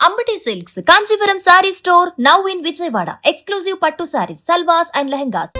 Ambati Silks, Kanchipuram Saree Store, now in Vijayawada. Exclusive Pattu Sarees, Salwas and Lehengas.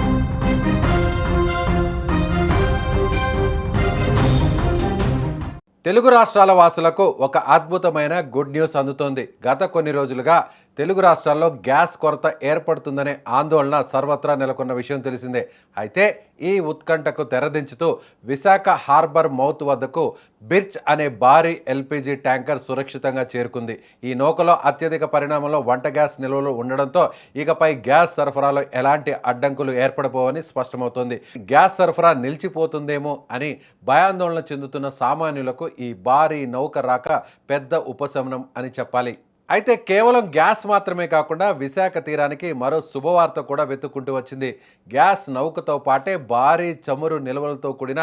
Telugu రాష్ట్రాల వాసులకు ఒక అద్భుతమైన good news అందుతోంది. గత కొన్ని రోజులుగా తెలుగు రాష్ట్రాల్లో గ్యాస్ కొరత ఏర్పడుతుందనే ఆందోళన సర్వత్రా నెలకొన్న విషయం తెలిసిందే. అయితే ఈ ఉత్కంఠకు తెరదించుతూ విశాఖ హార్బర్ మౌత్ వద్దకు బిర్చ్ అనే భారీ ఎల్పిజి ట్యాంకర్ సురక్షితంగా చేరుకుంది. ఈ నౌకలో అత్యధిక పరిమాణంలో వంట గ్యాస్ నిల్వలు ఉండడంతో ఇకపై గ్యాస్ సరఫరాలో ఎలాంటి అడ్డంకులు ఏర్పడబోవని స్పష్టమవుతోంది. గ్యాస్ సరఫరా నిలిచిపోతుందేమో అని భయాందోళన చెందుతున్న సామాన్యులకు ఈ భారీ నౌక రాక పెద్ద ఉపశమనం అని చెప్పాలి. అయితే కేవలం గ్యాస్ మాత్రమే కాకుండా విశాఖ తీరానికి మరో శుభవార్త కూడా వెతుక్కుంటూ వచ్చింది. గ్యాస్ నౌకతో పాటే భారీ చమురు నిల్వలతో కూడిన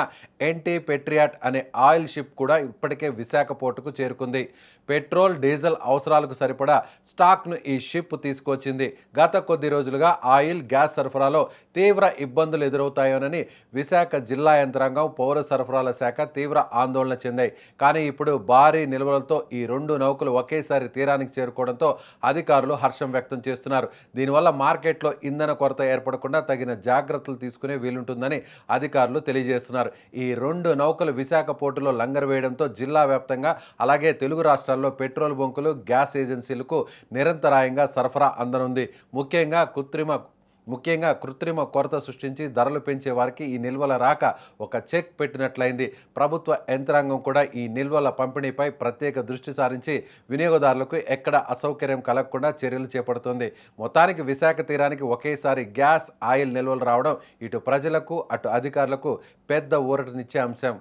ఎన్టీ పెట్రియాట్ అనే ఆయిల్ షిప్ కూడా ఇప్పటికే విశాఖ పోర్టుకు చేరుకుంది. పెట్రోల్, డీజిల్ అవసరాలకు సరిపడా స్టాక్ను ఈ షిప్ తీసుకొచ్చింది. గత కొద్ది రోజులుగా ఆయిల్, గ్యాస్ సరఫరాలో తీవ్ర ఇబ్బందులు ఎదురవుతాయోనని విశాఖ జిల్లా యంత్రాంగం, పౌర సరఫరాల శాఖ తీవ్ర ఆందోళన చెందాయి. కానీ ఇప్పుడు భారీ నిల్వలతో ఈ రెండు నౌకలు ఒకేసారి తీరానికి చేరుకోవడంతో అధికారులు హర్షం వ్యక్తం చేస్తున్నారు. దీనివల్ల మార్కెట్లో ఇంధన కొరత ఏర్పడకుండా తగిన జాగ్రత్తలు తీసుకునే వీలుంటుందని అధికారులు తెలియజేస్తున్నారు. ఈ రెండు నౌకలు విశాఖ పోర్టులో లంగరు వేయడంతో జిల్లా వ్యాప్తంగా అలాగే తెలుగు రాష్ట్రాల్లో పెట్రోల్ బంకులు, గ్యాస్ ఏజెన్సీలకు నిరంతరాయంగా సరఫరా అందనుంది. ముఖ్యంగా కృత్రిమ కొరత సృష్టించి ధరలు పెంచే వారికి ఈ నిల్వల రాక ఒక చెక్ పెట్టినట్లయింది. ప్రభుత్వ యంత్రాంగం కూడా ఈ నిల్వల పంపిణీపై ప్రత్యేక దృష్టి సారించి వినియోగదారులకు ఎక్కడ అసౌకర్యం కలగకుండా చర్యలు చేపడుతోంది. మొత్తానికి విశాఖ తీరానికి ఒకేసారి గ్యాస్, ఆయిల్ నిల్వలు రావడం ఇటు ప్రజలకు అటు అధికారులకు పెద్ద ఊరటనిచ్చే అంశం.